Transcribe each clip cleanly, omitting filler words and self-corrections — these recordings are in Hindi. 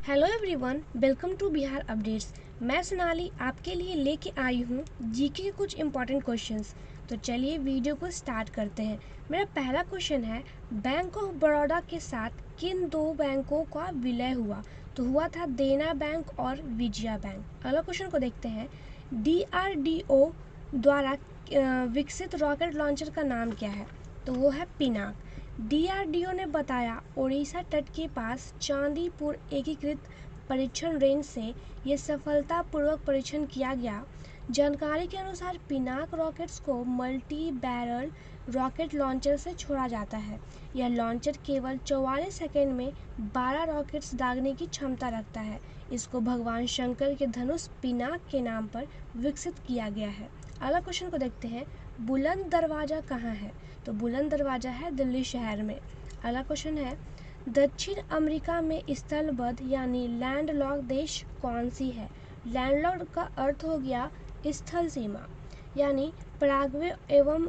Hello everyone, welcome to Bihar updates. मैं सोनाली आपके लिए लेके आई हूँ जीके के कुछ इम्पोर्टेंट क्वेश्चंस। तो चलिए वीडियो को स्टार्ट करते हैं। मेरा पहला क्वेश्चन है, बैंक ऑफ बड़ौदा के साथ किन दो बैंकों का विलय हुआ? तो हुआ था देना बैंक और विजया बैंक। अगला क्वेश्चन को देखते हैं, DRDO द्वारा विकसित रॉकेट लॉन्चर का नाम क्या है? तो वो है पिनाक। DRDO ने बताया ओडिशा तट के पास चांदीपुर एकीकृत परीक्षण रेंज से ये सफलतापूर्वक परीक्षण किया गया। जानकारी के अनुसार पिनाक रॉकेट्स को मल्टी बैरल रॉकेट लॉन्चर से छोड़ा जाता है। यह लॉन्चर केवल 44 सेकेंड में 12 रॉकेट्स दागने की क्षमता रखता है। इसको भगवान शंकर के धनुष पिनाक के नाम पर विकसित किया गया है। अगला क्वेश्चन को देखते हैं, बुलंद दरवाज़ा कहाँ है? तो बुलंद दरवाज़ा है दिल्ली शहर में। अगला क्वेश्चन है, दक्षिण अमेरिका में स्थलबद्ध यानी लैंडलॉक देश कौन सी है? लैंडलॉक का अर्थ हो गया स्थल सीमा, यानी पराग्वे एवं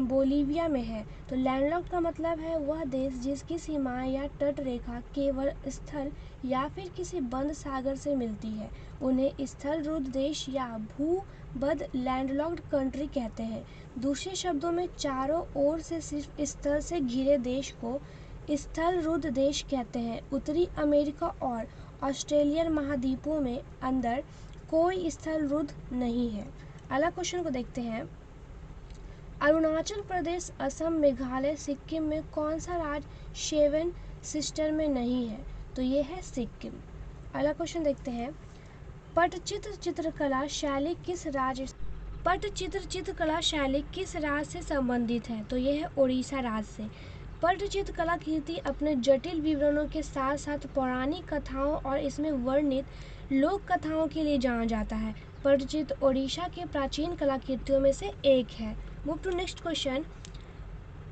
बोलीविया में है। तो लैंडलॉक का मतलब है वह देश जिसकी सीमाएं या तट रेखा केवल स्थल या फिर किसी बंद सागर से मिलती है। उन्हें स्थल रुद्ध देश या भूबद्ध लैंडलॉक्ड कंट्री कहते हैं। दूसरे शब्दों में चारों ओर से सिर्फ स्थल से घिरे देश को स्थल रुद्ध देश कहते हैं। उत्तरी अमेरिका और ऑस्ट्रेलियन महाद्वीपों में अंदर कोई स्थल रुद्ध नहीं है। अगला क्वेश्चन को देखते हैं, अरुणाचल प्रदेश, असम, मेघालय, सिक्किम में कौन सा राज्य 7 सिस्टर में नहीं है? तो ये है सिक्किम। अगला क्वेश्चन देखते हैं, पटचित्र चित्रकला शैली किस राज्य से संबंधित है? तो यह है उड़ीसा राज्य से। पटचित्र कलाकृति अपने जटिल विवरणों के साथ साथ पौराणिक कथाओं और इसमें वर्णित लोक कथाओं के लिए जाना जाता है। पटचित्र ओडिशा के प्राचीन कलाकृतियों में से एक है। मूव टू नेक्स्ट क्वेश्चन,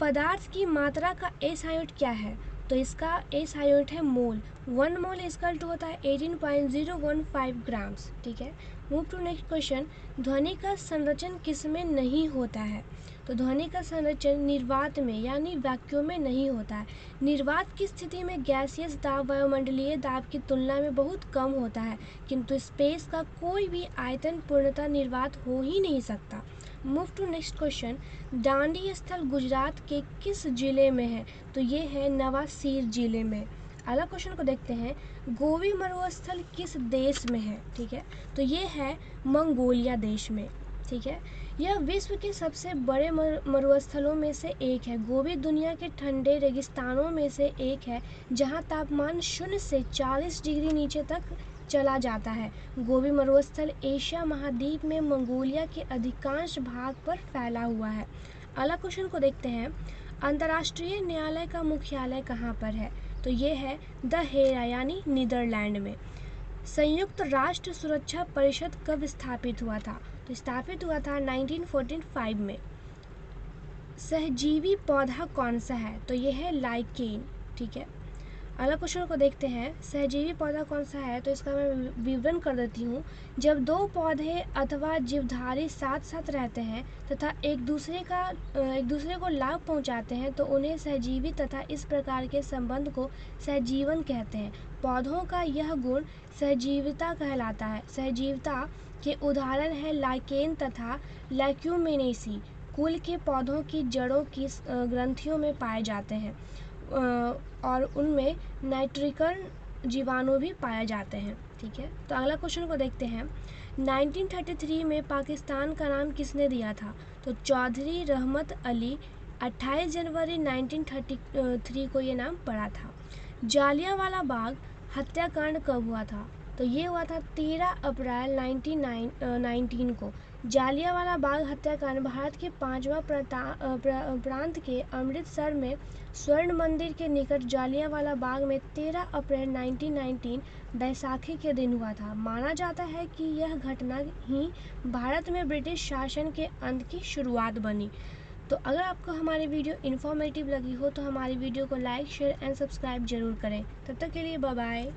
पदार्थ की मात्रा का SI यूनिट क्या है? तो इसका SI यूनिट है मोल। 1 मोल इसका होता है 18.015 ग्राम्स। ठीक है। मूव टू नेक्स्ट क्वेश्चन, ध्वनि का संरचन किसमें नहीं होता है? तो ध्वनि का संरचन निर्वात में यानी वैक्यूम में नहीं होता है। निर्वात की स्थिति में गैसियस दाब वायुमंडलीय दाब की तुलना में बहुत कम होता है, किंतु स्पेस का कोई भी आयतन पूर्णतः निर्वात हो ही नहीं सकता। मूव टू नेक्स्ट क्वेश्चन, डांडी स्थल गुजरात के किस जिले में है? तो ये है नवासीर जिले में। अगला क्वेश्चन को देखते हैं, गोवी मरुस्थल किस देश में है? ठीक है, तो ये है मंगोलिया देश में। ठीक है, यह विश्व के सबसे बड़े मरुस्थलों में से एक है। गोवी दुनिया के ठंडे रेगिस्तानों में से एक है जहां तापमान 0 से 40 डिग्री नीचे तक चला जाता है। गोवी मरुस्थल एशिया महाद्वीप में मंगोलिया के अधिकांश भाग पर फैला हुआ है। अगला क्वेश्चन को देखते हैं, अंतर्राष्ट्रीय न्यायालय का मुख्यालय कहाँ पर है? तो ये है द हेरा यानी नीदरलैंड में। संयुक्त राष्ट्र सुरक्षा परिषद कब स्थापित हुआ था? तो स्थापित हुआ था 1945 में। सहजीवी पौधा कौन सा है? तो ये है लाइकेन। ठीक है। अगला क्वेश्चन को देखते हैं, सहजीवी पौधा कौन सा है? तो इसका मैं विवरण कर देती हूँ। जब दो पौधे अथवा जीवधारी साथ साथ रहते हैं तथा एक दूसरे को लाभ पहुँचाते हैं तो उन्हें सहजीवी तथा इस प्रकार के संबंध को सहजीवन कहते हैं। पौधों का यह गुण सहजीविता कहलाता है। सहजीविता के उदाहरण है लाइकेन तथा लैक्यूमिनेसी कुल के पौधों की जड़ों की ग्रंथियों में पाए जाते हैं और उनमें नाइट्रिकन जीवाणु भी पाए जाते हैं। ठीक है, तो अगला क्वेश्चन को देखते हैं, 1933 में पाकिस्तान का नाम किसने दिया था? तो चौधरी रहमत अली। 28 जनवरी 1933 को ये नाम पड़ा था। जालियांवाला बाग हत्याकांड कब हुआ था? तो ये हुआ था 13 अप्रैल 1919 को। जालियांवाला बाग हत्याकांड भारत के 5वां प्रांत के अमृतसर में स्वर्ण मंदिर के निकट जालियांवाला बाग में 13 अप्रैल 1919 बैसाखी के दिन हुआ था। माना जाता है कि यह घटना ही भारत में ब्रिटिश शासन के अंत की शुरुआत बनी। तो अगर आपको हमारी वीडियो इन्फॉर्मेटिव लगी हो तो हमारी वीडियो को लाइक, शेयर एंड सब्सक्राइब जरूर करें। तब तक के लिए बाय बाय।